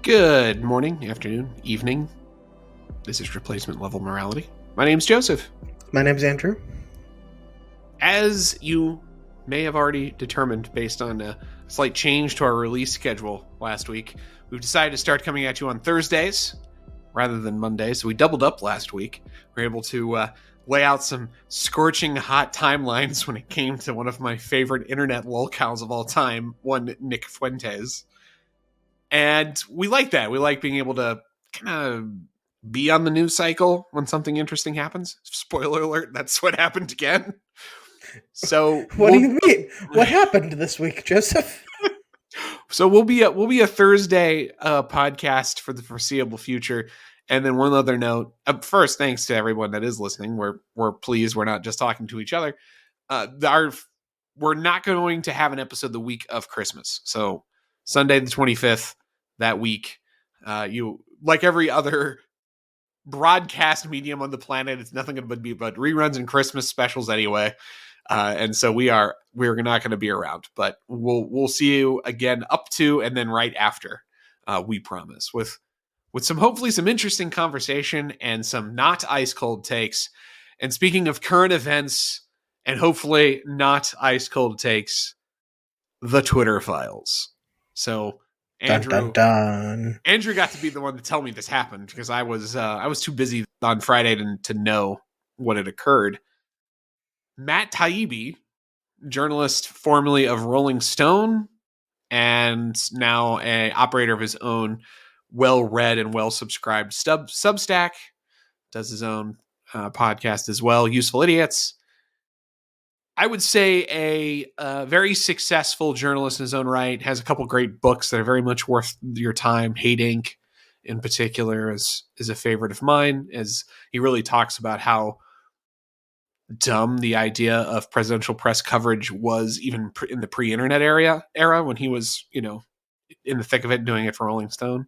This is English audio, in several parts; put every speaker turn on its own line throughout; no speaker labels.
Good morning, afternoon, evening. This is Replacement Level Morality. My name's Joseph.
My name's Andrew.
As you may have already determined based on a slight change to our release schedule last week, we've decided to start coming at you on Thursdays rather than Mondays. So we doubled up last week. We were able to lay out some scorching hot timelines when it came to one of my favorite internet lolcows of all time, one Nick Fuentes. And we like that. We like being able to kind of be on the news cycle when something interesting happens. Spoiler alert, that's what happened again. So
What do you mean? What happened this week, Joseph?
So we'll be a Thursday podcast for the foreseeable future. And then one other note. First, thanks to everyone that is listening. We're pleased we're not just talking to each other. We're not going to have an episode the week of Christmas. So Sunday the 25th that week, you like every other broadcast medium on the planet, it's nothing but reruns and Christmas specials anyway. And so we're not going to be around, but we'll see you again up to and then right after. We promise with some hopefully some interesting conversation and some not ice cold takes. And speaking of current events and hopefully not ice cold takes, the Twitter files. So Andrew,
dun, dun, dun.
Andrew got to be the one to tell me this happened because I was too busy on Friday to know what had occurred. Matt Taibbi, journalist formerly of Rolling Stone and now an operator of his own well-read and well-subscribed Substack, does his own podcast as well, Useful Idiots. I would say a very successful journalist in his own right, has a couple great books that are very much worth your time. Hate Inc. in particular is a favorite of mine, as he really talks about how dumb the idea of presidential press coverage was even in the pre-internet era when he was, in the thick of it doing it for Rolling Stone,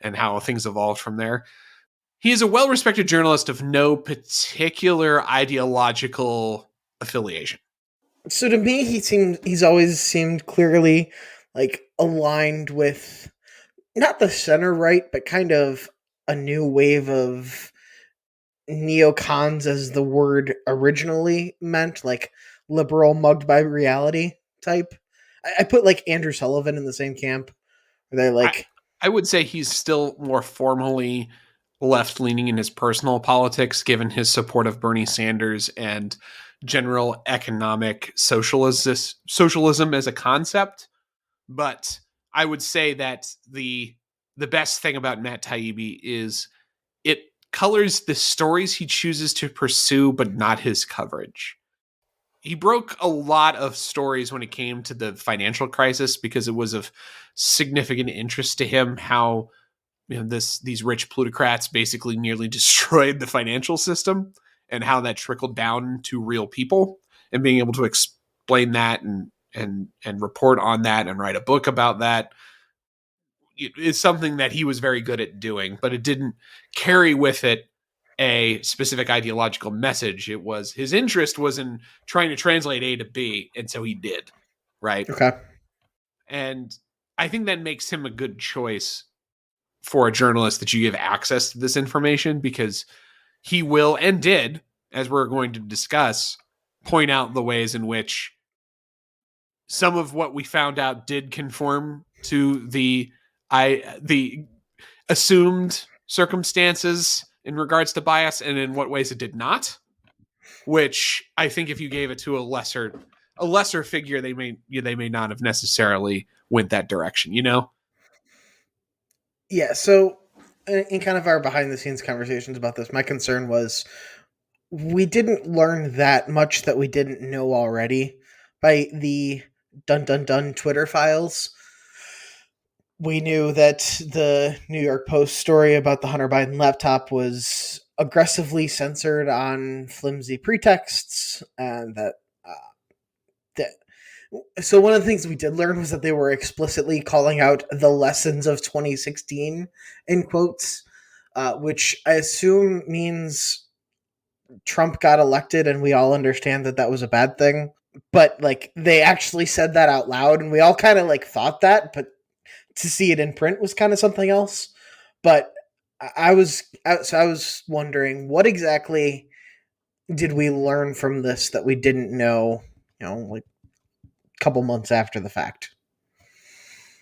and how things evolved from there. He is a well-respected journalist of no particular ideological affiliation.
So to me, he's always seemed clearly like aligned with not the center right, but kind of a new wave of neocons, as the word originally meant, like liberal mugged by reality type. I put like Andrew Sullivan in the same camp. They're like,
I would say he's still more formally left-leaning in his personal politics, given his support of Bernie Sanders and general economic socialism as a concept. But I would say that the best thing about Matt Taibbi is it colors the stories he chooses to pursue, but not his coverage. He broke a lot of stories when it came to the financial crisis because it was of significant interest to him how these rich plutocrats basically nearly destroyed the financial system and how that trickled down to real people, and being able to explain that and report on that and write a book about that is something that he was very good at doing, but it didn't carry with it a specific ideological message. It was his interest was in trying to translate A to B, and so he did, right?
okay.
And I think that makes him a good choice for a journalist that you give access to this information, because he will and did, as we're going to discuss, point out the ways in which some of what we found out did conform to the assumed circumstances in regards to bias, and in what ways it did not. Which I think if you gave it to a lesser figure, they may not have necessarily went that direction.
Yeah, so in kind of our behind the scenes conversations about this, my concern was we didn't learn that much that we didn't know already by the dun dun dun Twitter files. We knew that the New York Post story about the Hunter Biden laptop was aggressively censored on flimsy pretexts, and that so one of the things we did learn was that they were explicitly calling out the lessons of 2016 in quotes, which I assume means Trump got elected, and we all understand that that was a bad thing. But like they actually said that out loud, and we all kind of like thought that, but to see it in print was kind of something else. But I was wondering what exactly did we learn from this that we didn't know, like a couple months after the fact.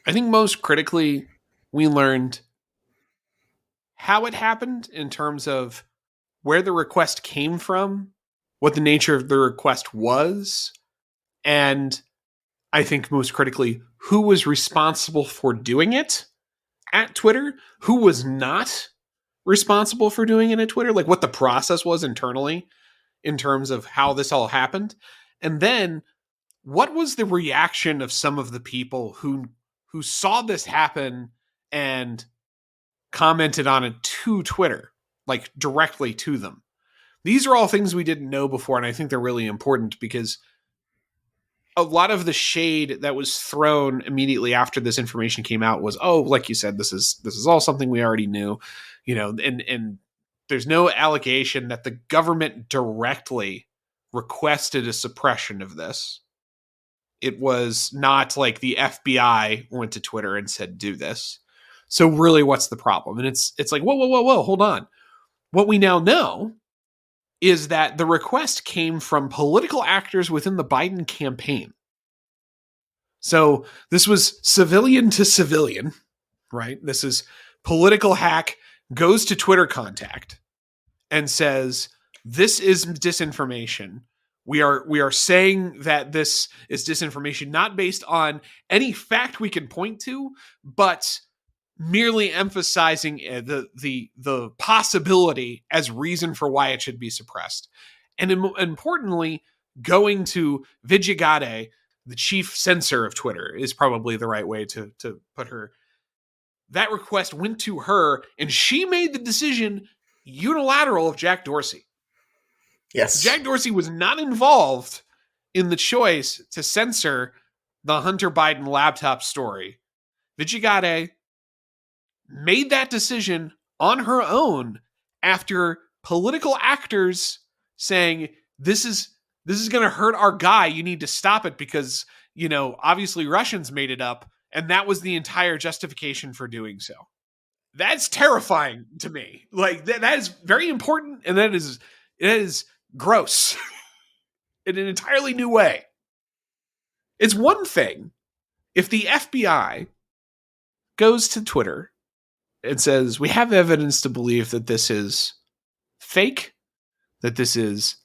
I think most critically, we learned how it happened in terms of where the request came from, what the nature of the request was, and I think most critically, who was responsible for doing it at Twitter, who was not responsible for doing it at Twitter, like what the process was internally in terms of how this all happened. And then what was the reaction of some of the people who saw this happen and commented on it to Twitter, like directly to them. These are all things we didn't know before, and I think they're really important because a lot of the shade that was thrown immediately after this information came out was, oh, like you said, this is all something we already knew, and there's no allegation that the government directly requested a suppression of this. It was not like the FBI went to Twitter and said, do this. So really, what's the problem? And it's like, whoa, hold on. What we now know is that the request came from political actors within the Biden campaign. So this was civilian to civilian, right? This is political hack goes to Twitter contact and says, this is disinformation. We are saying that this is disinformation, not based on any fact we can point to, but merely emphasizing the possibility as reason for why it should be suppressed. And importantly, going to Vijaya Gadde, the chief censor of Twitter, is probably the right way to put her. That request went to her, and she made the decision unilateral of Jack Dorsey.
Yes.
Jack Dorsey was not involved in the choice to censor the Hunter Biden laptop story. Vijaya Gadde made that decision on her own after political actors saying, this is going to hurt our guy. You need to stop it because, obviously Russians made it up. And that was the entire justification for doing so. That's terrifying to me. Like that is very important. And it is gross in an entirely new way. It's one thing if the FBI goes to Twitter and says, we have evidence to believe that this is fake, that this is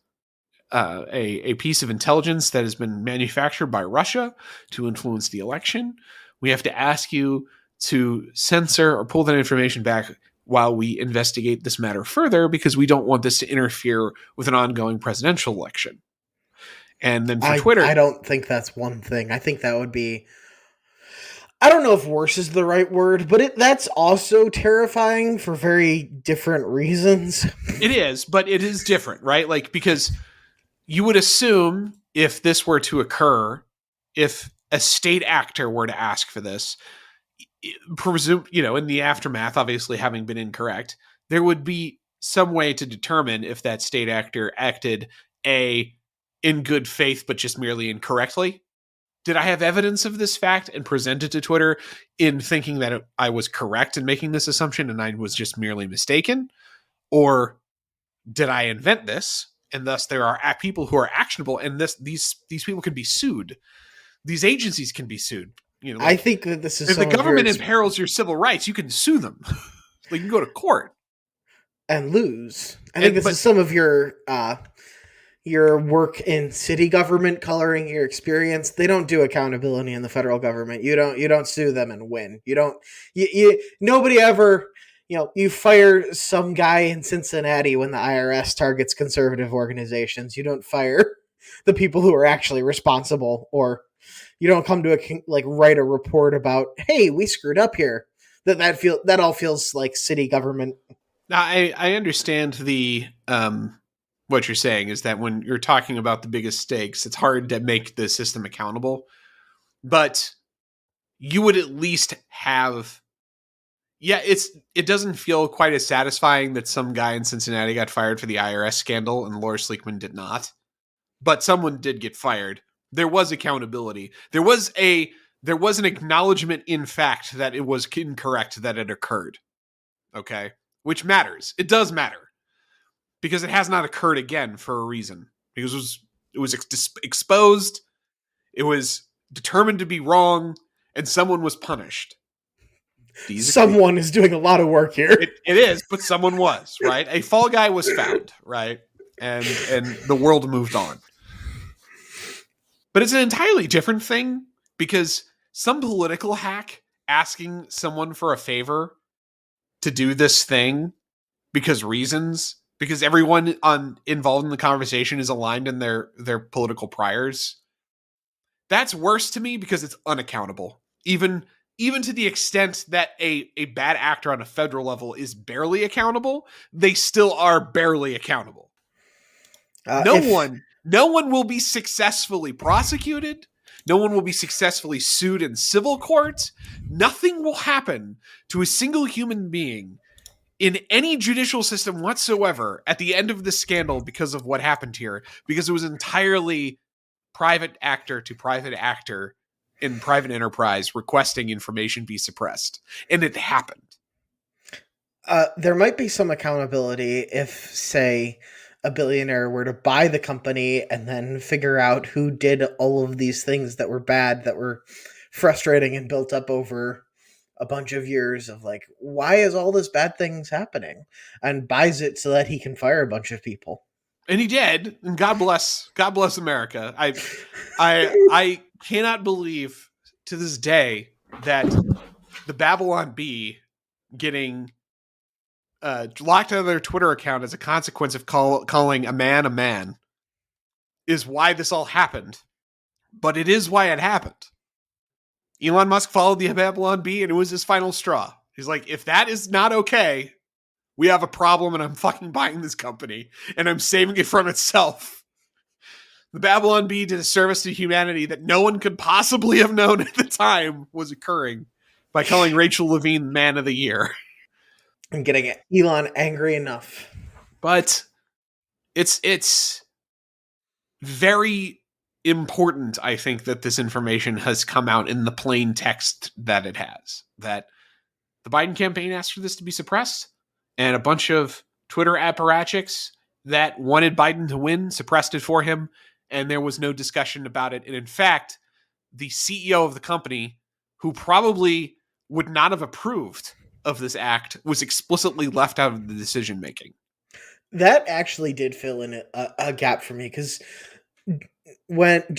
a piece of intelligence that has been manufactured by Russia to influence the election. We have to ask you to censor or pull that information back while we investigate this matter further because we don't want this to interfere with an ongoing presidential election. And then for Twitter...
I don't think that's one thing. I think that would be... I don't know if worse is the right word, but that's also terrifying for very different reasons.
It is, but it is different, right? Like, because you would assume if this were to occur, if a state actor were to ask for this, presume, in the aftermath, obviously having been incorrect, there would be some way to determine if that state actor acted in good faith, but just merely incorrectly. Did I have evidence of this fact and present it to Twitter in thinking that I was correct in making this assumption and I was just merely mistaken? Or did I invent this? And thus there are people who are actionable, and these people can be sued. These agencies can be sued.
I think that this is
if the government imperils your civil rights, you can sue them. You can go to court
and lose. I think this is some of your work in city government coloring your experience. They don't do accountability in the federal government. You don't sue them and win. Nobody ever, you fire some guy in Cincinnati when the IRS targets conservative organizations. You don't fire the people who are actually responsible, or you don't come to write a report about, hey, we screwed up here. That all feels like city government.
Now, I understand the what you're saying is that when you're talking about the biggest stakes, it's hard to make the system accountable, but you would at least have, it doesn't feel quite as satisfying that some guy in Cincinnati got fired for the IRS scandal and Laura Sleekman did not, but someone did get fired. There was accountability. There was a there was an acknowledgement in fact that it was incorrect that it occurred. Okay? Which matters. It does matter. Because it has not occurred again for a reason. Because it was exposed, it was determined to be wrong, and someone was punished.
Someone is doing a lot of work here.
It is, but someone was, right? A fall guy was found, right? And the world moved on. But it's an entirely different thing because some political hack asking someone for a favor to do this thing because everyone involved in the conversation is aligned in their political priors. That's worse to me because it's unaccountable. Even to the extent that a bad actor on a federal level is barely accountable, they still are barely accountable. No one will be successfully prosecuted. No one will be successfully sued in civil court. Nothing will happen to a single human being in any judicial system whatsoever at the end of this scandal because of what happened here, because it was entirely private actor to private actor in private enterprise requesting information be suppressed. And it happened.
There might be some accountability if, say, a billionaire were to buy the company and then figure out who did all of these things that were bad, that were frustrating and built up over a bunch of years of like, why is all this bad things happening? And buys it so that he can fire a bunch of people.
And he did. And God bless America. I cannot believe to this day that the Babylon Bee getting locked out of their Twitter account as a consequence of calling a man is why this all happened. But it is why it happened. Elon Musk followed the Babylon Bee, and it was his final straw. He's like, if that is not okay, we have a problem, and I'm fucking buying this company, and I'm saving it from itself. The Babylon Bee did a service to humanity that no one could possibly have known at the time was occurring by calling Rachel Levine Man of the Year.
And getting Elon angry enough.
But it's very important, I think, that this information has come out in the plain text that it has. That the Biden campaign asked for this to be suppressed, and a bunch of Twitter apparatchiks that wanted Biden to win suppressed it for him, and there was no discussion about it. And in fact, the CEO of the company, who probably would not have approved of this act, was explicitly left out of the decision making.
That actually did fill in a gap for me, because do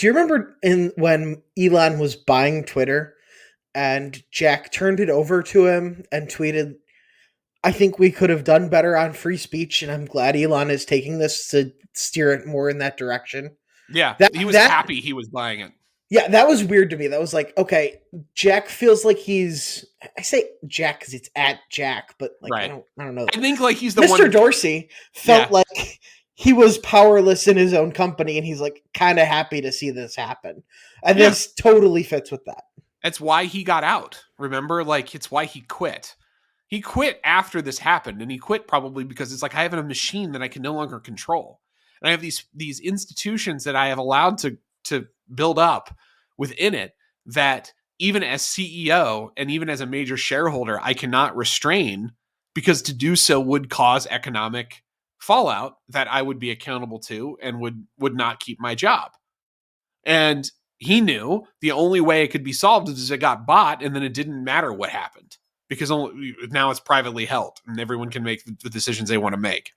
you remember when Elon was buying Twitter and Jack turned it over to him and tweeted, I think we could have done better on free speech, and I'm glad Elon is taking this to steer it more in that direction.
Yeah, he was happy he was buying it.
Yeah, that was weird to me. That was like, okay, Jack feels like I say Jack because it's at Jack, but like, right. I don't know.
I think like he's the
Mr. Dorsey felt like he was powerless in his own company, and he's like kind of happy to see this happen. And this totally fits with that.
That's why he got out. Remember, like, it's why he quit. He quit after this happened, and he quit probably because it's like, I have a machine that I can no longer control. And I have these institutions that I have allowed to build up within it that even as CEO and even as a major shareholder, I cannot restrain, because to do so would cause economic fallout that I would be accountable to and would not keep my job. And he knew the only way it could be solved is it got bought, and then it didn't matter what happened, because now it's privately held and everyone can make the decisions they want to make.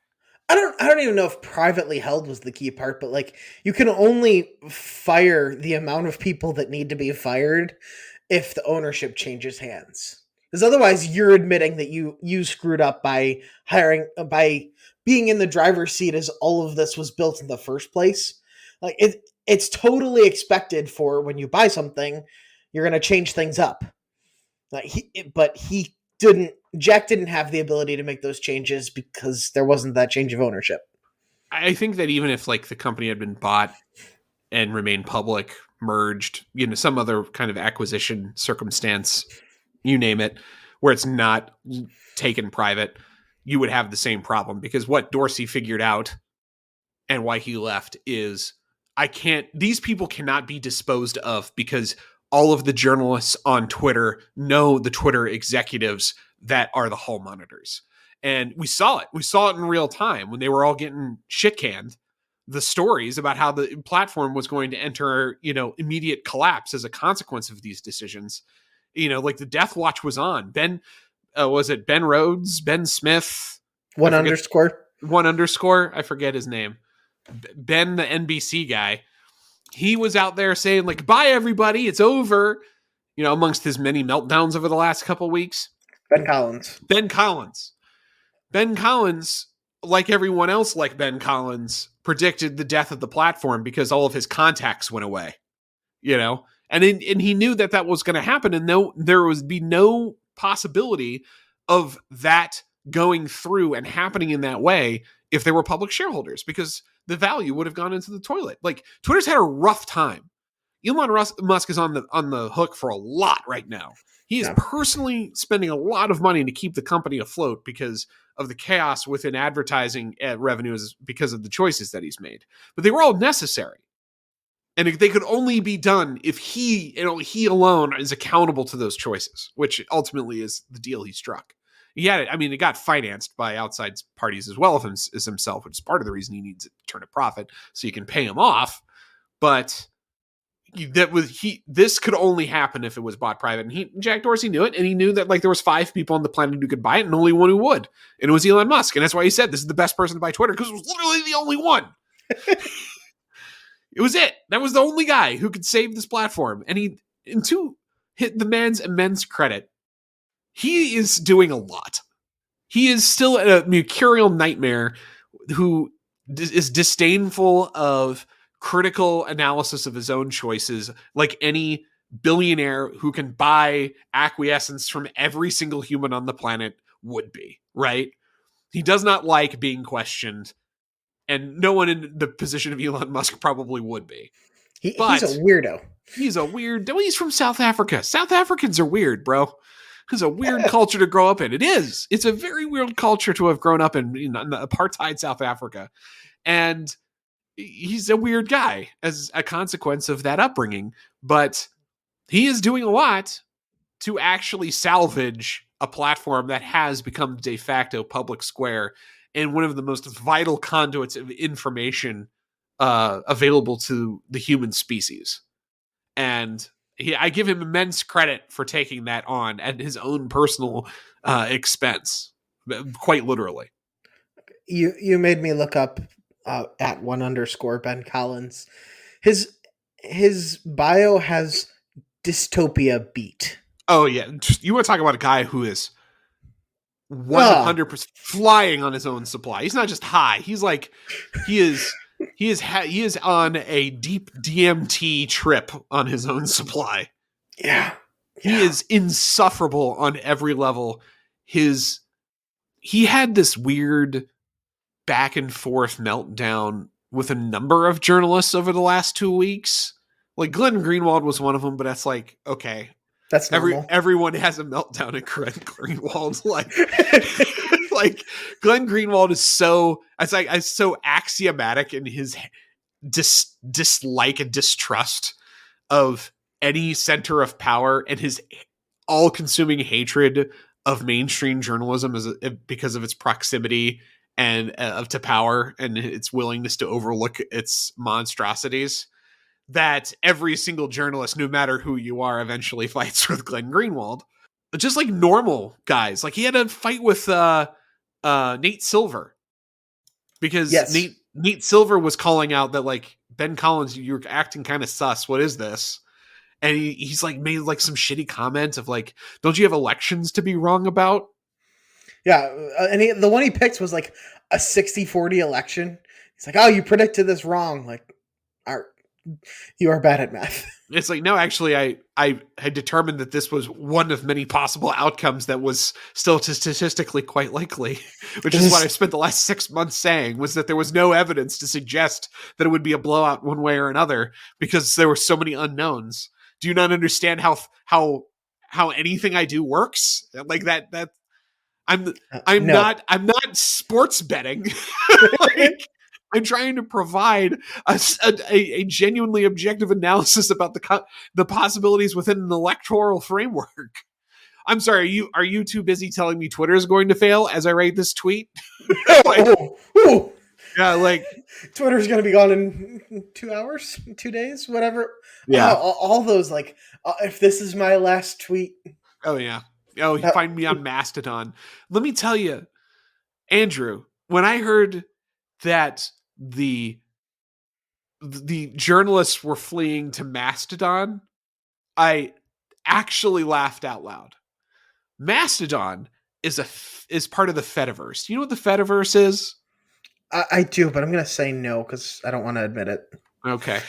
I don't even know if privately held was the key part, but like, you can only fire the amount of people that need to be fired if the ownership changes hands. Because otherwise you're admitting that you screwed up by being in the driver's seat as all of this was built in the first place. Like, it's totally expected for when you buy something, you're going to change things up. Jack didn't have the ability to make those changes because there wasn't that change of ownership.
I think that even if like the company had been bought and remained public, merged, some other kind of acquisition circumstance, you name it, where it's not taken private, you would have the same problem, because what Dorsey figured out and why he left is these people cannot be disposed of, because all of the journalists on Twitter know the Twitter executives that are the hall monitors. And we saw it. We saw it in real time when they were all getting shit canned. The stories about how the platform was going to enter, immediate collapse as a consequence of these decisions. Like the death watch was on. Was it Ben Rhodes, Ben Smith?
One underscore.
I forget his name. Ben, the NBC guy. He was out there saying, like, bye, everybody. It's over. Amongst his many meltdowns over the last couple of weeks.
Ben Collins.
Ben Collins, like everyone else like Ben Collins, predicted the death of the platform because all of his contacts went away. And he knew that was going to happen, and there would be no possibility of that going through and happening in that way if they were public shareholders, because the value would have gone into the toilet. Like, Twitter's had a rough time. Elon Musk is on the hook for a lot right now. He is personally spending a lot of money to keep the company afloat because of the chaos within advertising revenues because of the choices that he's made. But they were all necessary. And they could only be done if he alone is accountable to those choices, which ultimately is the deal he struck. It got financed by outside parties as well as himself, which is part of the reason he needs it to turn a profit so you can pay him off. But this could only happen if it was bought private. And Jack Dorsey knew it, and he knew that there was 5 people on the planet who could buy it and only one who would. And it was Elon Musk. And that's why he said this is the best person to buy Twitter, because it was literally the only one. It was it. That was the only guy who could save this platform. And to hit the man's immense credit, he is doing a lot. He is still a mercurial nightmare who is disdainful of critical analysis of his own choices, like any billionaire who can buy acquiescence from every single human on the planet would be, right? He does not like being questioned, and no one in the position of Elon Musk probably would be.
He's a weirdo.
He's a weird... He's from South Africa. South Africans are weird, bro. It's a weird culture to grow up in. It is. It's a very weird culture to have grown up in, in apartheid South Africa. And he's a weird guy as a consequence of that upbringing. But he is doing a lot to actually salvage a platform that has become de facto public square and one of the most vital conduits of information available to the human species. And I give him immense credit for taking that on at his own personal expense, quite literally.
You made me look up at one underscore Ben Collins. His bio has dystopia beat.
Oh yeah, you want to talk about a guy who is 100% flying on his own supply. He's not just high. He's like he is on a deep DMT trip on his own supply.
Yeah.
He is insufferable on every level. He had this weird back and forth meltdown with a number of journalists over the last 2 weeks. Like Glenn Greenwald was one of them, but that's like, okay.
That's normal.
Everyone has a meltdown at Glenn Greenwald. Like Glenn Greenwald is so axiomatic in his dislike and distrust of any center of power, and his all-consuming hatred of mainstream journalism because of its proximity and to power and its willingness to overlook its monstrosities, that every single journalist, no matter who you are, eventually fights with Glenn Greenwald. Just like normal guys. Like he had a fight with Nate Silver because Nate Silver was calling out that like, Ben Collins, you're acting kind of sus. What is this? And he's like made like some shitty comment of like, don't you have elections to be wrong about?
Yeah. And the one he picked was like a 60-40 election. He's like, oh, you predicted this wrong. Like, you are bad at math.
It's like, no, actually, I had determined that this was one of many possible outcomes that was still statistically quite likely, which is what I spent the last 6 months saying, was that there was no evidence to suggest that it would be a blowout one way or another because there were so many unknowns. Do you not understand how anything I do works? Like that I'm
no.
not sports betting. Like, I'm trying to provide a genuinely objective analysis about the possibilities within an electoral framework. I'm sorry, are you too busy telling me Twitter is going to fail as I write this tweet? Like,
Ooh.
yeah, like,
Twitter's gonna be gone in 2 hours, 2 days, whatever.
yeah.
All those if this is my last tweet.
Oh yeah. Oh,
Uh,
find me on Mastodon. Let me tell you, Andrew, when I heard that the journalists were fleeing to Mastodon, I actually laughed out loud. Mastodon is part of the Fediverse. You know what the Fediverse is?
I do, but I'm gonna say no because I don't want to admit it.
Okay.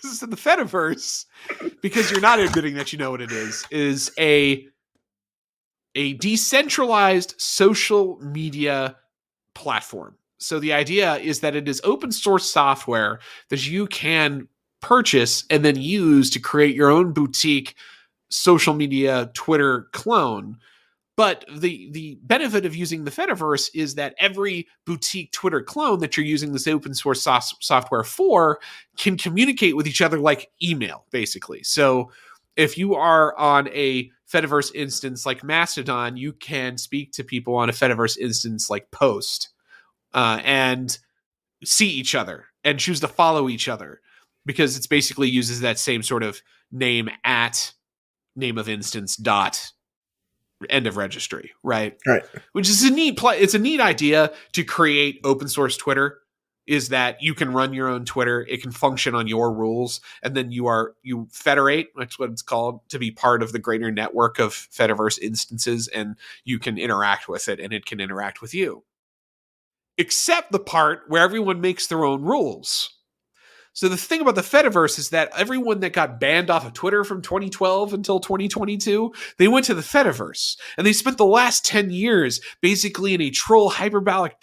So the Fediverse, because you're not admitting that you know what it is a decentralized social media platform. So the idea is that it is open source software that you can purchase and then use to create your own boutique social media Twitter clone. But the benefit of using the Fediverse is that every boutique Twitter clone that you're using this open source software for can communicate with each other like email, basically. So if you are on a Fediverse instance like Mastodon, you can speak to people on a Fediverse instance like Post and see each other and choose to follow each other because it's basically uses that same sort of name at name of instance dot end of registry, right?
Right.
Which is a neat it's a neat idea to create open source Twitter, is that you can run your own Twitter, it can function on your rules, and then you federate, that's what it's called, to be part of the greater network of Fediverse instances, and you can interact with it and it can interact with you. Except the part where everyone makes their own rules. So the thing about the Fediverse is that everyone that got banned off of Twitter from 2012 until 2022, they went to the Fediverse. And they spent the last 10 years basically in a troll hyperbolic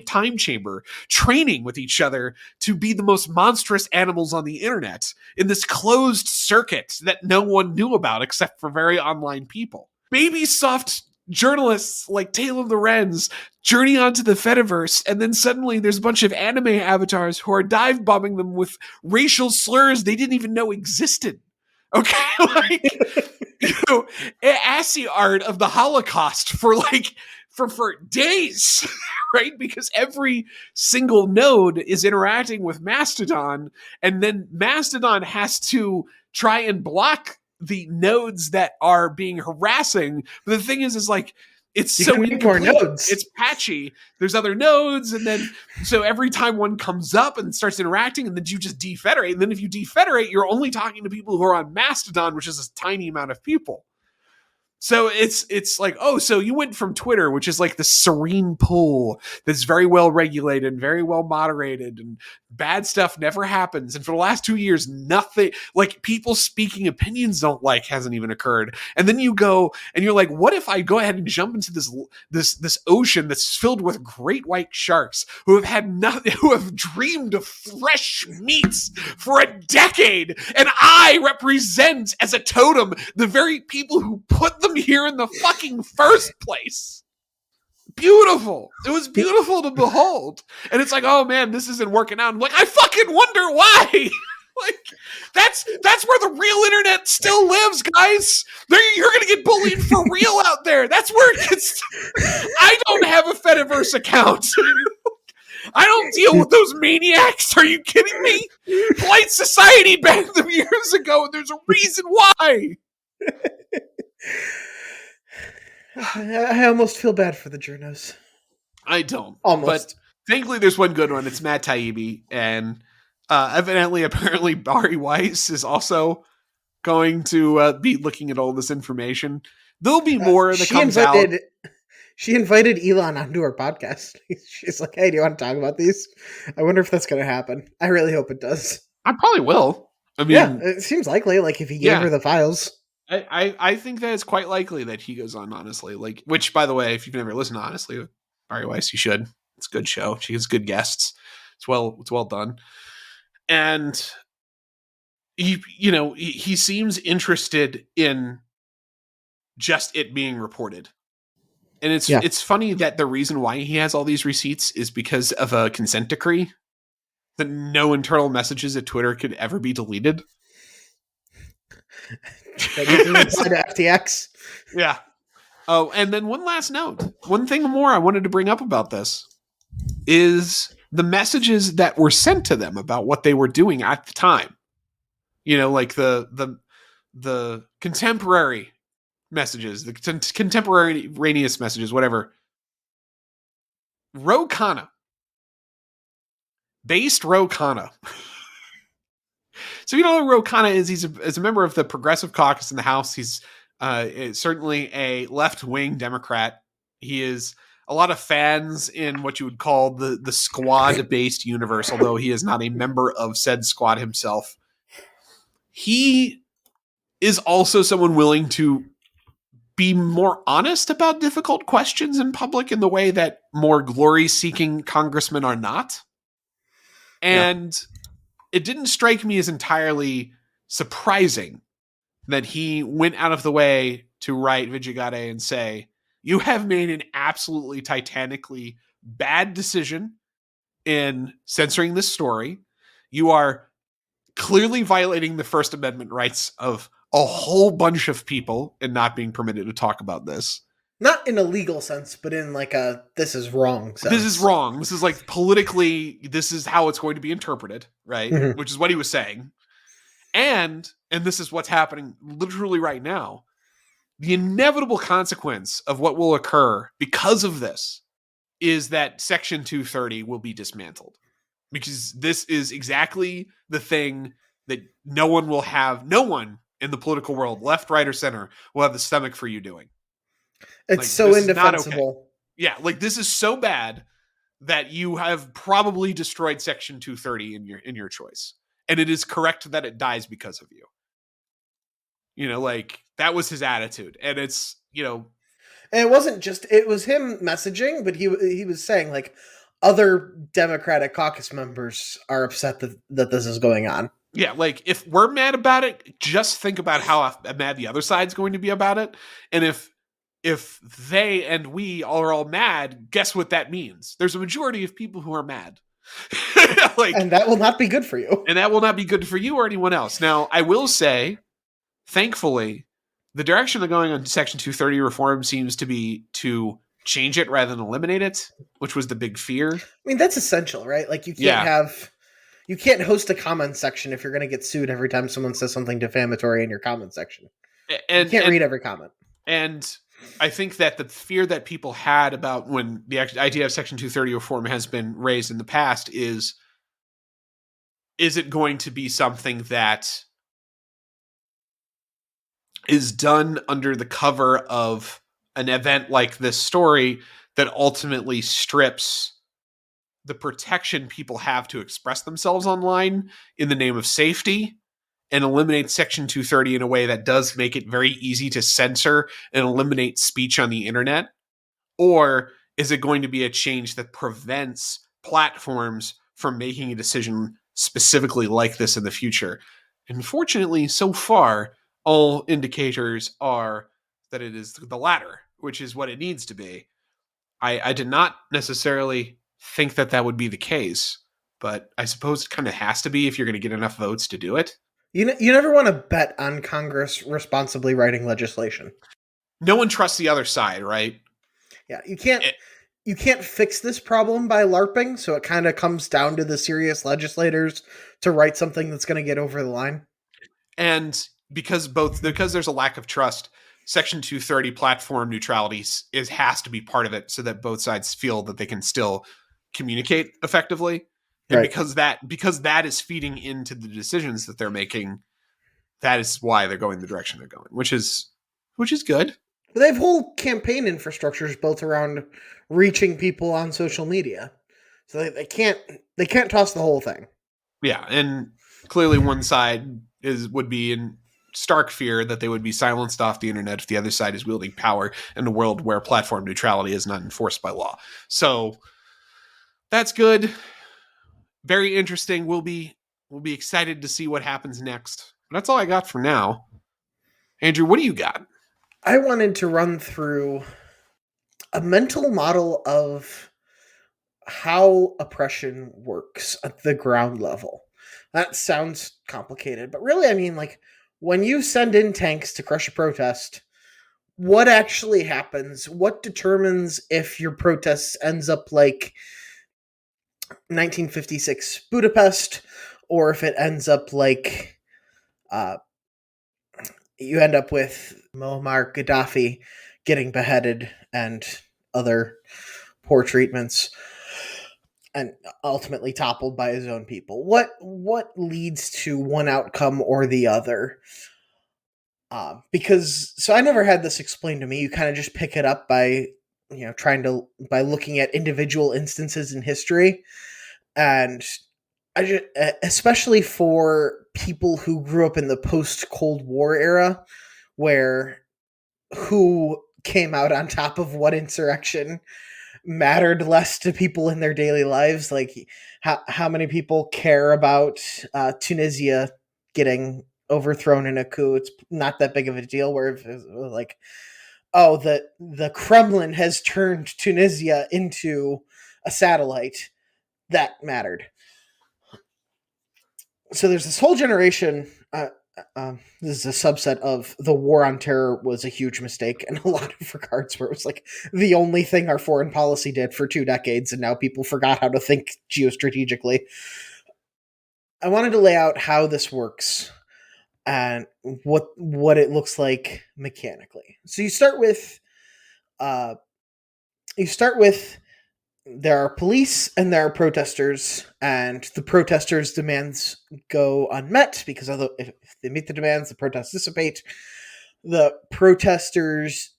time chamber, training with each other to be the most monstrous animals on the internet in this closed circuit that no one knew about except for very online people. Baby soft journalists like Taylor Lorenz journey onto the Fediverse, and then suddenly there's a bunch of anime avatars who are dive bombing them with racial slurs they didn't even know existed. Okay, like, you know, assy art of the Holocaust for days, right? Because every single node is interacting with Mastodon, and then Mastodon has to try and block the nodes that are being harassing. But the thing is like, it's
You
so
can make more
incomplete.
nodes.
It's patchy. There's other nodes, and then so every time one comes up and starts interacting, and then you just defederate. And then if you defederate, you're only talking to people who are on Mastodon, which is a tiny amount of people. So it's like, oh, so you went from Twitter, which is like the serene pool that's very well regulated, very well moderated, and bad stuff never happens. And for the last 2 years, nothing, like people speaking opinions don't like, hasn't even occurred. And then you go and you're like, what if I go ahead and jump into this ocean that's filled with great white sharks who have had nothing, who have dreamed of fresh meats for a decade, and I represent as a totem the very people who put them here in the fucking first place. Beautiful. It was beautiful to behold. And it's like, oh man, this isn't working out. I'm like, I fucking wonder why. Like, that's where the real internet still lives, guys. You're gonna get bullied for real out there. That's where it gets. I don't have a Fediverse account. I don't deal with those maniacs. Are you kidding me? Polite Society banned them years ago, and there's a reason why.
I almost feel bad for the journos.
I don't.
Almost.
But thankfully, there's one good one. It's Matt Taibbi. And apparently, Bari Weiss is also going to be looking at all this information. There'll be more that comes out.
She invited Elon onto her podcast. She's like, hey, do you want to talk about these? I wonder if that's going to happen. I really hope it does.
I probably will. I mean,
yeah, it seems likely. Like if he gave her the files.
I think that it's quite likely that he goes on Honestly. Like, which, by the way, if you've never listened to Honestly with Bari Weiss, you should. It's a good show. She has good guests. It's well done. And he seems interested in just it being reported. And it's funny that the reason why he has all these receipts is because of a consent decree that no internal messages at Twitter could ever be deleted.
That doesn't apply to FTX.
Yeah. Oh, and then one last note. One thing more I wanted to bring up about this is the messages that were sent to them about what they were doing at the time. You know, like the contemporary messages, the contemporaneous messages, whatever. Ro Khanna. Based Ro Khanna. So you know who Ro Khanna is? He's a member of the Progressive Caucus in the House. He's certainly a left-wing Democrat. He is a lot of fans in what you would call the squad-based universe, although he is not a member of said squad himself. He is also someone willing to be more honest about difficult questions in public in the way that more glory-seeking congressmen are not. And it didn't strike me as entirely surprising that he went out of the way to write Vijay Gadde and say, you have made an absolutely titanically bad decision in censoring this story. You are clearly violating the First Amendment rights of a whole bunch of people and not being permitted to talk about this.
Not in a legal sense, but in like a this is wrong sense.
This is wrong. This is like politically, this is how it's going to be interpreted, right?
Mhm.
Which is what he was saying. And this is what's happening literally right now. The inevitable consequence of what will occur because of this is that Section 230 will be dismantled. Because this is exactly the thing that no one in the political world, left, right, or center, will have the stomach for you doing.
It's
Like,
so
this is not
indefensible.
okay. Yeah, like this is so bad that you have probably destroyed Section 230 in your choice. And it is correct that it dies because of you. You know, like that was his attitude. And it's, you know,
And it wasn't just it was him messaging, but he was saying like other Democratic caucus members are upset that this is going on.
yeah, like if we're mad about it, just think about how mad the other side's going to be about it. And if they and we are all mad, guess what that means? There's a majority of people who are mad. Like,
and that will not be good for you.
And that will not be good for you or anyone else. Now, I will say, thankfully, the direction they're going on Section 230 reform seems to be to change it rather than eliminate it, which was the big fear.
I mean, that's essential, right? Like you can't host a comment section if you're going to get sued every time someone says something defamatory in your comment section. You can't read every comment.
And I think that the fear that people had about when the idea of Section 230 reform has been raised in the past is it going to be something that is done under the cover of an event like this story that ultimately strips the protection people have to express themselves online in the name of safety and eliminate Section 230 in a way that does make it very easy to censor and eliminate speech on the internet? Or is it going to be a change that prevents platforms from making a decision specifically like this in the future? And fortunately, so far, all indicators are that it is the latter, which is what it needs to be. I did not necessarily think that would be the case, but I suppose it kind of has to be if you're going to get enough votes to do it.
You never want to bet on Congress responsibly writing legislation.
No one trusts the other side, right?
Yeah, you can't fix this problem by LARPing, so it kind of comes down to the serious legislators to write something that's going to get over the line.
And because there's a lack of trust, Section 230 platform neutrality has to be part of it so that both sides feel that they can still communicate effectively. And right. because that is feeding into the decisions that they're making, that is why they're going the direction they're going, which is good.
But they have whole campaign infrastructures built around reaching people on social media. So they can't toss the whole thing.
Yeah, and clearly one side would be in stark fear that they would be silenced off the internet if the other side is wielding power in a world where platform neutrality is not enforced by law. So that's good. Very interesting. We'll be excited to see what happens next. That's all I got for now. Andrew, what do you got?
I wanted to run through a mental model of how oppression works at the ground level. That sounds complicated, but really, I mean, like, when you send in tanks to crush a protest, what actually happens? What determines if your protest ends up like 1956 Budapest, or if it ends up like uh, you end up with Muammar Gaddafi getting beheaded and other poor treatments, and ultimately toppled by his own people? What leads to one outcome or the other? Because so I never had this explained to me. You kind of just pick it up by trying to by looking at individual instances in history, and I just, especially for people who grew up in the post Cold War era, where who came out on top of what insurrection mattered less to people in their daily lives. Like, how many people care about Tunisia getting overthrown in a coup? It's not that big of a deal. Where if it was like, oh, the Kremlin has turned Tunisia into a satellite, that mattered. So there's this whole generation. This is a subset of the war on terror was a huge mistake in a lot of regards, where it was like the only thing our foreign policy did for 2 decades, and now people forgot how to think geostrategically. I wanted to lay out how this works and what it looks like mechanically. So uh, you start with there are police and there are protesters, and the protesters' demands go unmet because if they meet the demands, the protests dissipate. The protesters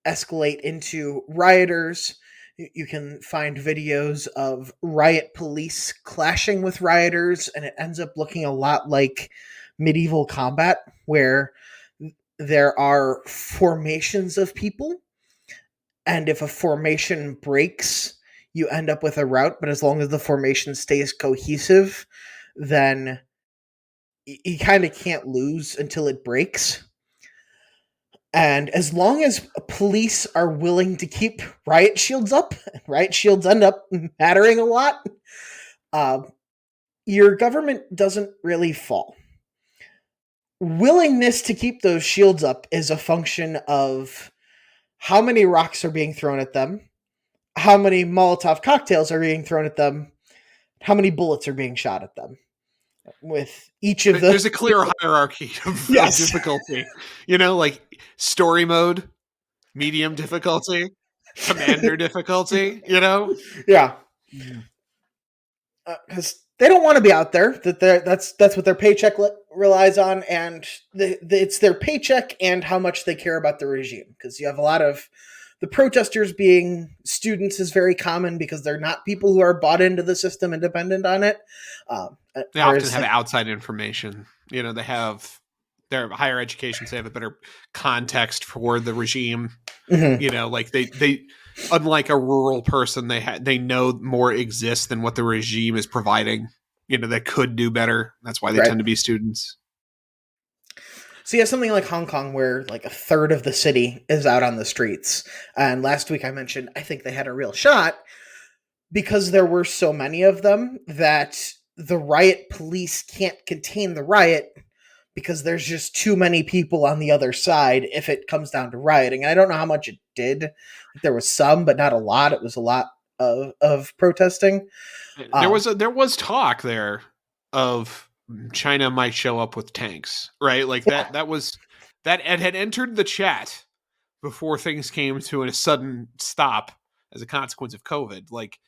escalate into rioters. You can find videos of riot police clashing with rioters, and it ends up looking a lot like medieval combat, where there are formations of people, and if a formation breaks, you end up with a rout. But as long as the formation stays cohesive, then you kind of can't lose until it breaks. And as long as police are willing to keep riot shields up, riot shields end up mattering a lot, uh, your government doesn't really fall. Willingness to keep those shields up is a function of how many rocks are being thrown at them, how many Molotov cocktails are being thrown at them, how many bullets are being shot at them. With each of
There's a clear hierarchy of
yes.
difficulty. Like story mode, medium difficulty, commander difficulty.
Yeah. Because they don't want to be out there. That's what their paycheck relies on, and it's their paycheck and how much they care about the regime. Because you have a lot of the protesters being students is very common because they're not people who are bought into the system and dependent on it.
They often have outside information. They have their higher education, so they have a better context for the regime.
Mm-hmm.
Like they unlike a rural person, they know more exists than what the regime is providing. That could do better. That's why they tend to be students.
So you have something like Hong Kong where like a third of the city is out on the streets. And last week I mentioned I think they had a real shot because there were so many of them that the riot police can't contain the riot because there's just too many people on the other side if it comes down to rioting. And I don't know how much it did. There was some, but not a lot. It was a lot of protesting.
There was talk there of China might show up with tanks, right? Like that it had entered the chat before things came to a sudden stop as a consequence of COVID. Like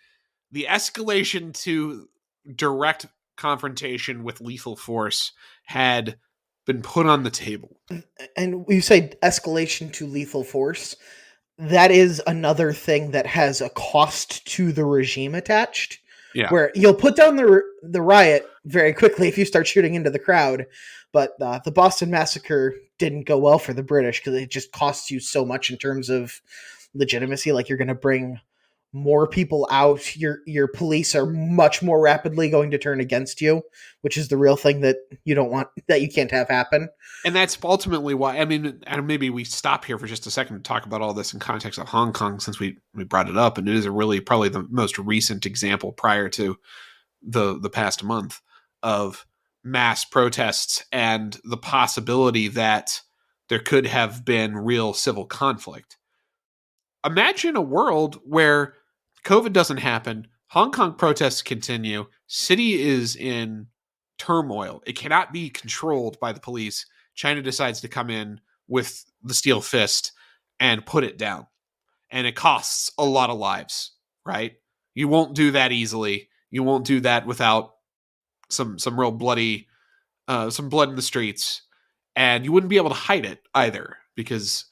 the escalation to direct confrontation with lethal force had been put on the table.
And you say escalation to lethal force. That is another thing that has a cost to the regime attached.
Yeah.
Where you'll put down the riot very quickly if you start shooting into the crowd. But the Boston Massacre didn't go well for the British because it just costs you so much in terms of legitimacy. Like you're going to bring more people out, your police are much more rapidly going to turn against you, which is the real thing that you don't want, that you can't have happen.
And that's ultimately why, I mean, and maybe we stop here for just a second to talk about all this in context of Hong Kong, since we brought it up, and it is a really probably the most recent example prior to the past month of mass protests and the possibility that there could have been real civil conflict. Imagine a world where COVID doesn't happen, Hong Kong protests continue, city is in turmoil, it cannot be controlled by the police. China decides to come in with the steel fist and put it down. And it costs a lot of lives, right? You won't do that easily. You won't do that without some real bloody, some blood in the streets. And you wouldn't be able to hide it either, because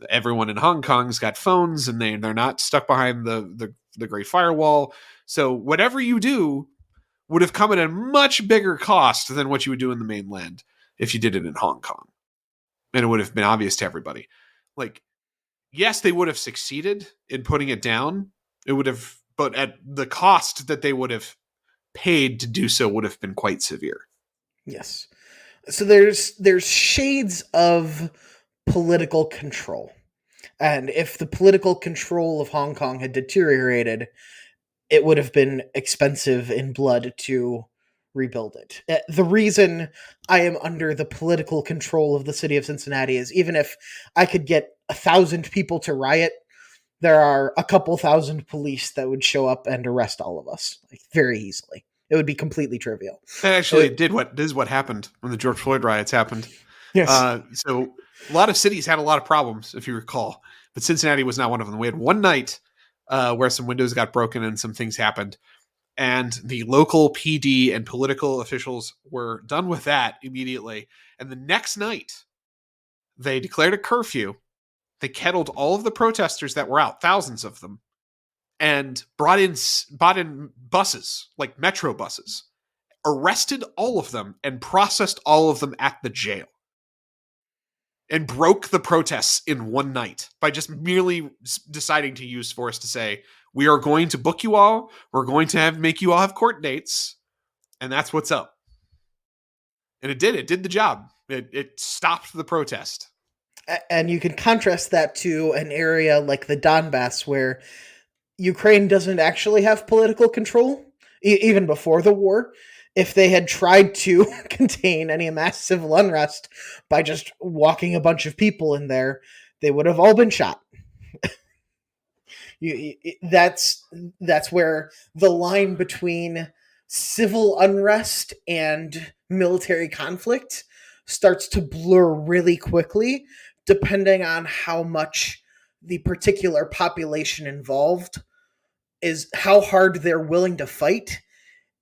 everyone in Hong Kong's got phones and they're not stuck behind the Great Firewall. So whatever you do would have come at a much bigger cost than what you would do in the mainland if you did it in Hong Kong. And it would have been obvious to everybody. Like, yes, they would have succeeded in putting it down. It would have, but at the cost that they would have paid to do so would have been quite severe.
Yes. So there's shades of political control. And if the political control of Hong Kong had deteriorated, it would have been expensive in blood to rebuild it. The reason I am under the political control of the city of Cincinnati is, even if I could get 1,000 people to riot, there are a couple thousand police that would show up and arrest all of us, like, very easily. It would be completely trivial.
That actually this is what happened when the George Floyd riots happened.
Yes.
So a lot of cities had a lot of problems, if you recall, but Cincinnati was not one of them. We had one night where some windows got broken and some things happened, and the local PD and political officials were done with that immediately. And the next night, they declared a curfew. They kettled all of the protesters that were out, thousands of them, and brought in buses, like metro buses, arrested all of them and processed all of them at the jail, and broke the protests in one night by just merely deciding to use force to say, we are going to book you all, we're going to make you all have court dates, and that's what's up. And it did the job. It stopped the protest.
And you can contrast that to an area like the Donbass, where Ukraine doesn't actually have political control, even before the war. If they had tried to contain any mass civil unrest by just walking a bunch of people in there, they would have all been shot. That's where the line between civil unrest and military conflict starts to blur really quickly, depending on how much the particular population involved is, how hard they're willing to fight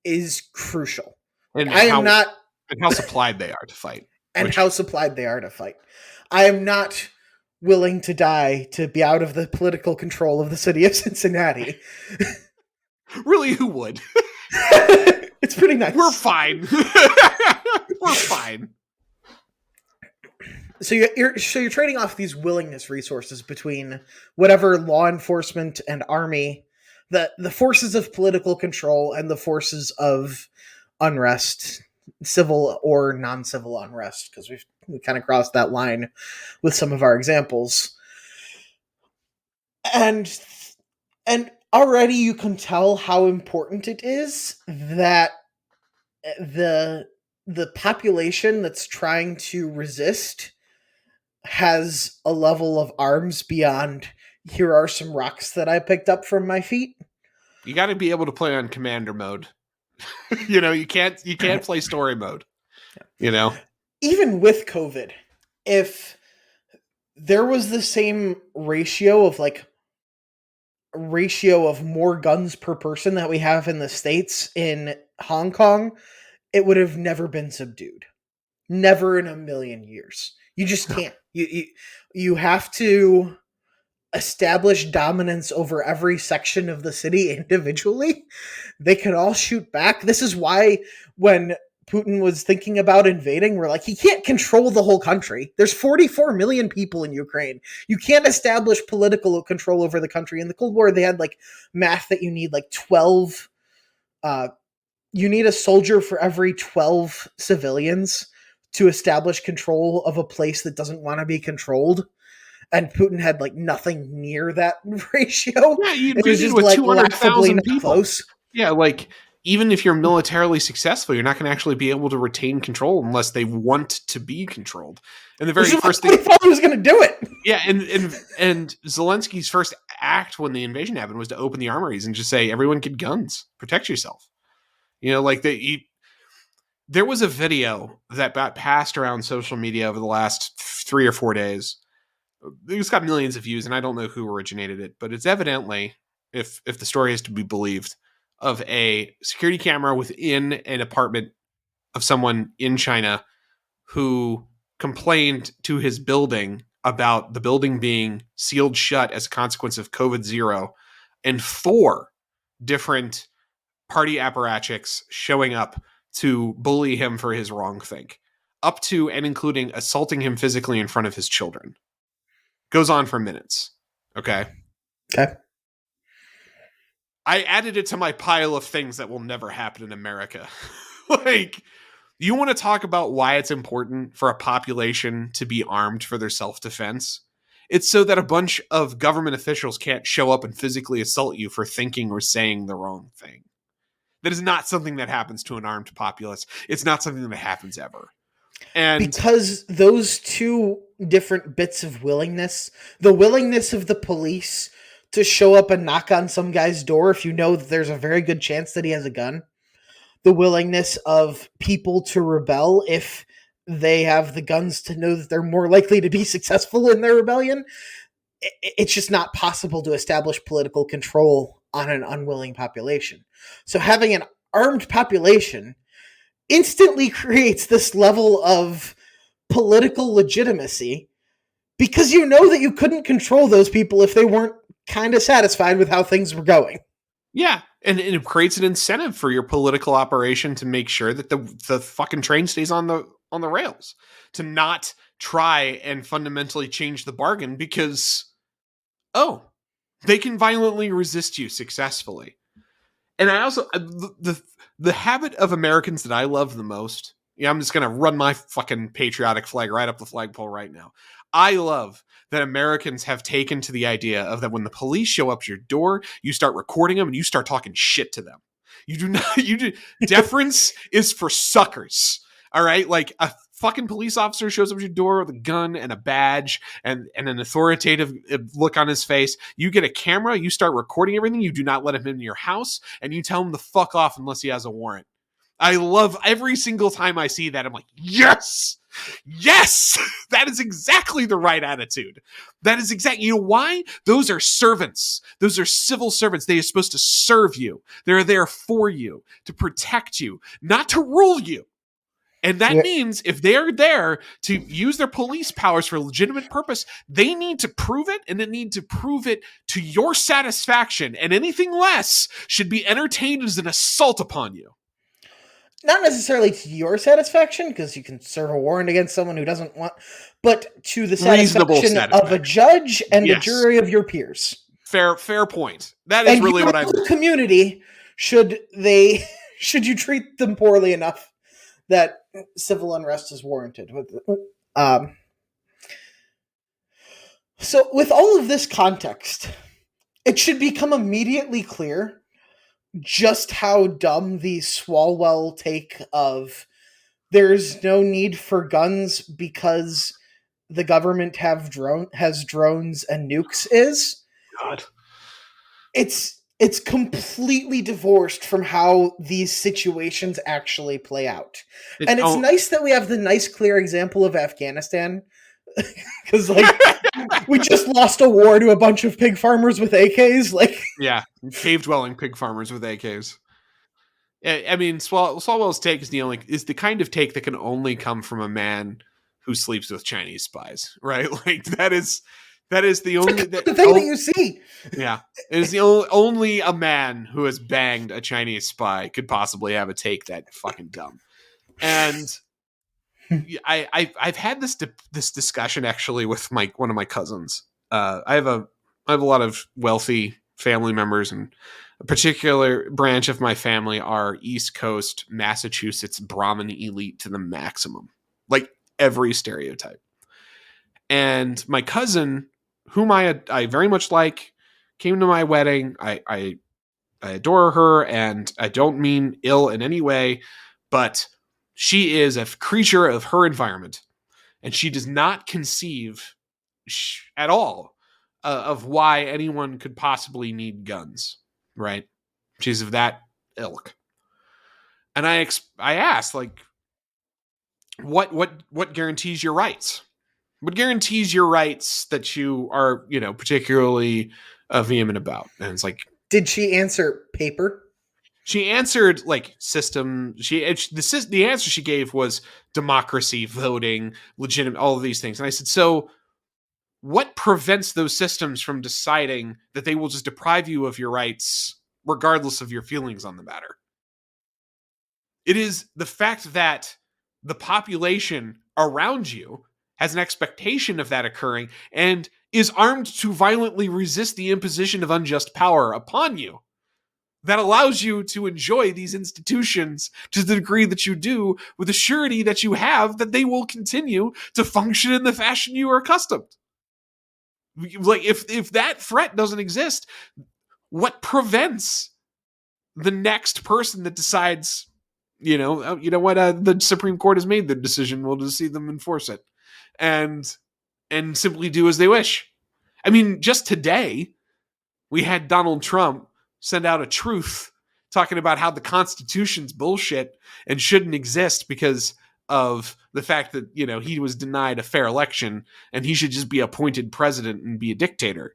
is crucial.
And how supplied they are to fight.
How supplied they are to fight. I am not willing to die to be out of the political control of the city of Cincinnati.
Really, who would?
It's pretty nice.
We're fine. We're fine.
So you're trading off these willingness resources between whatever law enforcement and army, the forces of political control and the forces of unrest, civil or non-civil unrest, because we kind of crossed that line with some of our examples. And already you can tell how important it is that the population that's trying to resist has a level of arms beyond, here are some rocks that I picked up from my feet.
You got to be able to play on commander mode. You can't play story mode.
Even with COVID, if there was the same ratio of more guns per person that we have in the States in Hong Kong, it would have never been subdued. Never in a million years. You just can't. You have to establish dominance over every section of the city individually. They can all shoot back. This is why when Putin was thinking about invading were like, he can't control the whole country. There's 44 million people in Ukraine. You can't establish political control over the country. In the Cold War, they had like math that you need like 12, you need a soldier for every 12 civilians to establish control of a place that doesn't want to be controlled. And Putin had like nothing near that ratio.
Yeah, you
It was
invaded
just
with
like
200,000
laughably not
people.
close.
Yeah, like even if you're militarily successful, you're not going to actually be able to retain control unless they want to be controlled. And the very first thing,
he thought he was going to do it.
yeah, and Zelensky's first act when the invasion happened was to open the armories and just say, "Everyone get guns, protect yourself." You know, like there was a video that got passed around social media over the last 3 or 4 days. It's got millions of views, and I don't know who originated it, but it's evidently, if the story is to be believed, of a security camera within an apartment of someone in China who complained to his building about the building being sealed shut as a consequence of COVID-0, and 4 different party apparatchiks showing up to bully him for his wrongthink, up to and including assaulting him physically in front of his children. Goes on for minutes. Okay.
Okay.
I added it to my pile of things that will never happen in America. Like, you want to talk about why it's important for a population to be armed for their self-defense? It's so that a bunch of government officials can't show up and physically assault you for thinking or saying the wrong thing. That is not something that happens to an armed populace. It's not something that happens ever. And
because those two different bits of willingness, the willingness of the police to show up and knock on some guy's door if you know that there's a very good chance that he has a gun, the willingness of people to rebel if they have the guns to know that they're more likely to be successful in their rebellion, it's just not possible to establish political control on an unwilling population. So having an armed population instantly creates this level of political legitimacy because you know that you couldn't control those people if they weren't kind of satisfied with how things were going.
yeah, and it creates an incentive for your political operation to make sure that the fucking train stays on the rails, to not try and fundamentally change the bargain because, oh, they can violently resist you successfully. And I also the habit of Americans that I love the most. Yeah, I'm just gonna run my fucking patriotic flag right up the flagpole right now. I love that Americans have taken to the idea of that when the police show up to your door, you start recording them and you start talking shit to them. You do not. You do. Deference is for suckers. All right, like a fucking police officer shows up at your door with a gun and a badge and an authoritative look on his face. You get a camera, you start recording everything. You do not let him into your house, and you tell him to fuck off unless he has a warrant. I love every single time I see that. I'm like, yes, yes, that is exactly the right attitude. That is exactly, you know why? Those are servants. Those are civil servants. They are supposed to serve you. They're there for you, to protect you, not to rule you. And that means if they're there to use their police powers for a legitimate purpose, they need to prove it, and they need to prove it to your satisfaction. And anything less should be entertained as an assault upon you.
Not necessarily to your satisfaction, because you can serve a warrant against someone who doesn't want, but to the satisfaction of a judge and a jury of your peers.
Fair point. That is really what I mean.
Community, should you treat them poorly enough that civil unrest is warranted. So with all of this context, it should become immediately clear just how dumb the Swalwell take of there's no need for guns because the government has drones and nukes is.
God.
It's completely divorced from how these situations actually play out. And it's nice that we have the nice, clear example of Afghanistan. Because, like, we just lost a war to a bunch of pig farmers with AKs. Like,
yeah, cave-dwelling pig farmers with AKs. I mean, Swalwell's take is the kind of take that can only come from a man who sleeps with Chinese spies, right? Like, that is the only
the thing that you see.
Yeah, it is the only a man who has banged a Chinese spy could possibly have a take that fucking dumb. And I've had this discussion actually with one of my cousins. I have a lot of wealthy family members, and a particular branch of my family are East Coast Massachusetts Brahmin elite to the maximum, like every stereotype. And my cousin, whom I very much like, came to my wedding. I adore her, and I don't mean ill in any way, but she is a creature of her environment, and she does not conceive at all of why anyone could possibly need guns. Right? She's of that ilk, and I asked, like, what guarantees your rights? What guarantees your rights that you are, particularly vehement about? And it's like,
Did she answer paper?
she answered like system. The answer she gave was democracy, voting, legitimate, all of these things. And I said, so what prevents those systems from deciding that they will just deprive you of your rights regardless of your feelings on the matter? It is the fact that the population around you has an expectation of that occurring and is armed to violently resist the imposition of unjust power upon you that allows you to enjoy these institutions to the degree that you do, with the surety that you have that they will continue to function in the fashion you are accustomed. Like, if that threat doesn't exist, what prevents the next person that decides, the Supreme Court has made the decision, we'll just see them enforce it and simply do as they wish? I mean, just today we had Donald Trump send out a truth talking about how the Constitution's bullshit and shouldn't exist because of the fact that, he was denied a fair election and he should just be appointed president and be a dictator.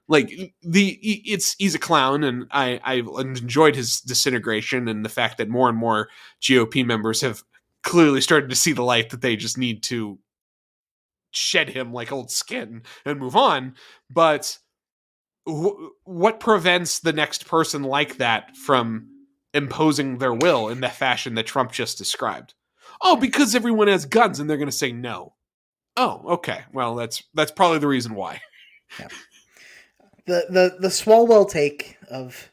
Like, he's a clown, and I enjoyed his disintegration and the fact that more and more GOP members have clearly started to see the light that they just need to shed him like old skin and move on. But what prevents the next person like that from imposing their will in the fashion that Trump just described? Oh, because everyone has guns and they're going to say no. Oh, okay. Well, that's probably the reason why.
Yeah. The Swalwell take of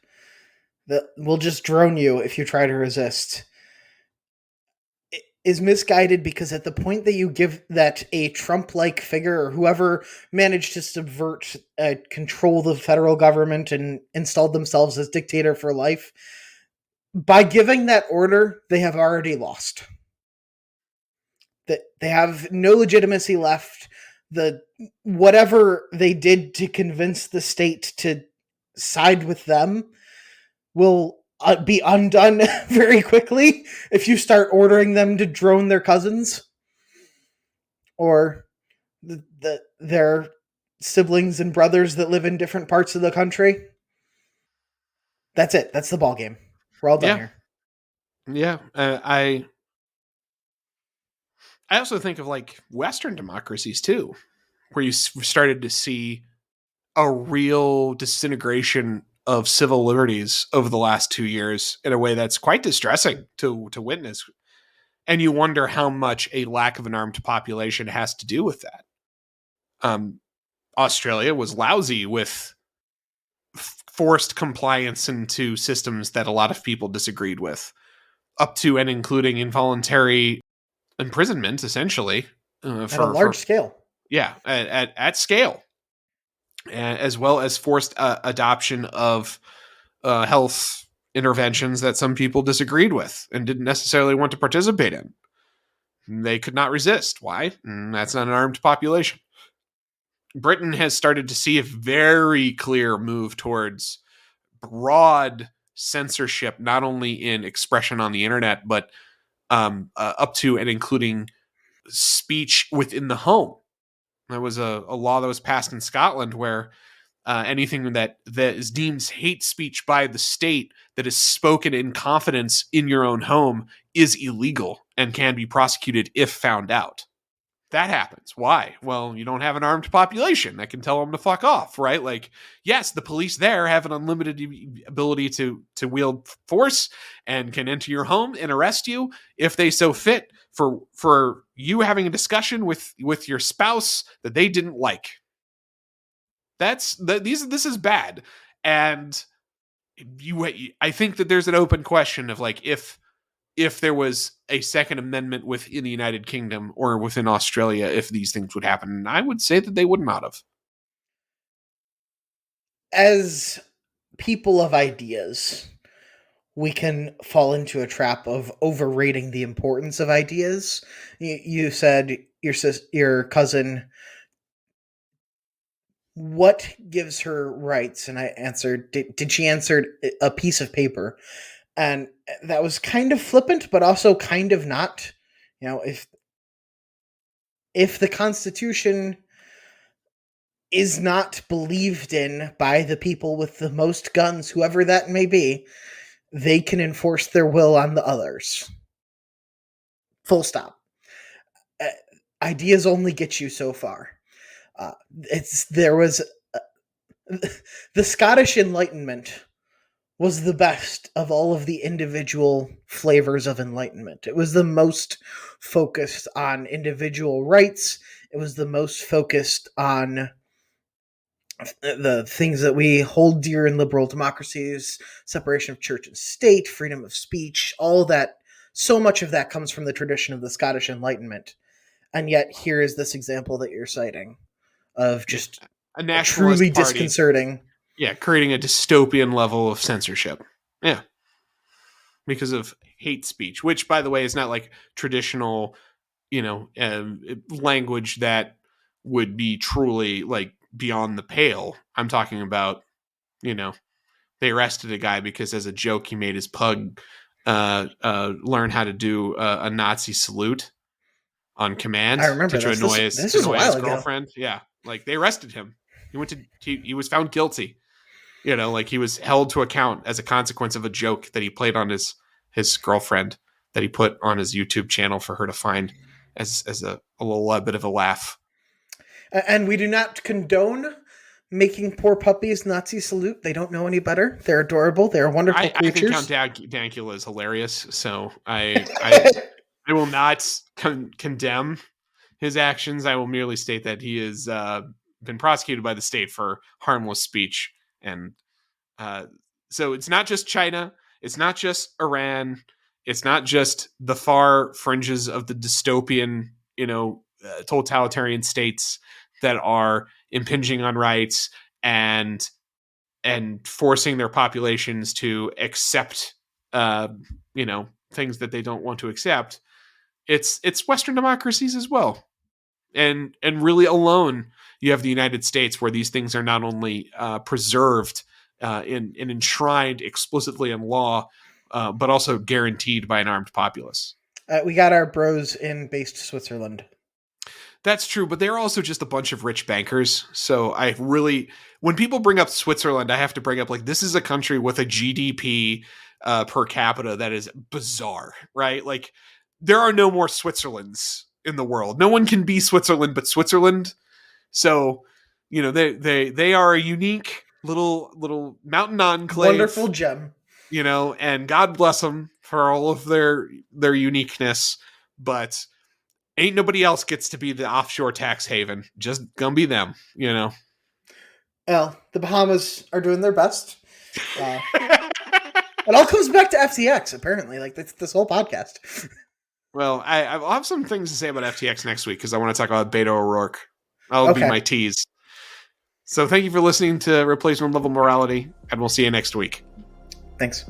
we'll just drone you if you try to resist is misguided, because at the point that you give that a Trump-like figure or whoever managed to subvert, control the federal government and installed themselves as dictator for life, by giving that order, they have already lost. That they have no legitimacy left. Whatever they did to convince the state to side with them will be undone very quickly if you start ordering them to drone their cousins or their siblings and brothers that live in different parts of the country. That's it. That's the ball game. We're all done here.
Yeah. I also think of like Western democracies too, where you started to see a real disintegration of civil liberties over the last 2 years in a way that's quite distressing to witness. And you wonder how much a lack of an armed population has to do with that. Australia was lousy with forced compliance into systems that a lot of people disagreed with, up to and including involuntary imprisonment, essentially.
At a large scale.
Yeah, at scale. As well as forced adoption of health interventions that some people disagreed with and didn't necessarily want to participate in. They could not resist. Why? That's not an armed population. Britain has started to see a very clear move towards broad censorship, not only in expression on the internet, but up to and including speech within the home. There was a law that was passed in Scotland where anything that is deemed hate speech by the state that is spoken in confidence in your own home is illegal and can be prosecuted if found out. That happens. Why? Well, you don't have an armed population that can tell them to fuck off, right? Like, yes, the police there have an unlimited ability to wield force and can enter your home and arrest you if they so fit for you having a discussion with your spouse that they didn't like. This is bad. And I think that there's an open question of like if there was a Second Amendment within the United Kingdom or within Australia, if these things would happen. And I would say that they would not have.
As people of ideas, we can fall into a trap of overrating the importance of ideas. You said your cousin, what gives her rights? And I answered, did she answer a piece of paper? And that was kind of flippant, but also kind of not. You know, if the Constitution is not believed in by the people with the most guns, whoever that may be, they can enforce their will on the others. Full stop. Ideas only get you so far. There was the Scottish Enlightenment was the best of all of the individual flavors of enlightenment. It was the most focused on individual rights. It was the most focused on the things that we hold dear in liberal democracies: separation of church and state, freedom of speech, all that. So much of that comes from the tradition of the Scottish Enlightenment. And yet here is this example that you're citing of just
a nationalist
truly
party,
disconcerting.
Yeah, creating a dystopian level of censorship. Yeah. Because of hate speech, which, by the way, is not like traditional, language that would be truly like beyond the pale. I'm talking about, they arrested a guy because as a joke, he made his pug learn how to do a Nazi salute on command.
I remember
to
this.
annoy
This was a while
his
ago.
girlfriend. Yeah. Like they arrested him. He was found guilty. Like he was held to account as a consequence of a joke that he played on his girlfriend that he put on his YouTube channel for her to find as a little bit of a laugh.
And we do not condone making poor puppies Nazi salute. They don't know any better. They're adorable. They're wonderful creatures.
I think Count Dankula is hilarious, so I will not condemn his actions. I will merely state that he has been prosecuted by the state for harmless speech. And so it's not just China. It's not just Iran. It's not just the far fringes of the dystopian, totalitarian states that are impinging on rights and forcing their populations to accept, things that they don't want to accept. It's Western democracies as well. And really alone, you have the United States where these things are not only preserved and enshrined explicitly in law, but also guaranteed by an armed populace.
We got our bros in based Switzerland.
That's true, but they're also just a bunch of rich bankers. So when people bring up Switzerland, I have to bring up like this is a country with a GDP per capita that is bizarre, right? Like there are no more Switzerlands in the world. No one can be Switzerland but Switzerland. So, they are a unique little mountain enclave.
Wonderful gem.
And God bless them for all of their uniqueness, but ain't nobody else gets to be the offshore tax haven. Just gonna be them,
Well, the Bahamas are doing their best. It all comes back to FTX, apparently, like this whole podcast.
Well, I'll have some things to say about FTX next week because I want to talk about Beto O'Rourke. That'll be my tease. So thank you for listening to Replacement Level Morality, and we'll see you next week.
Thanks.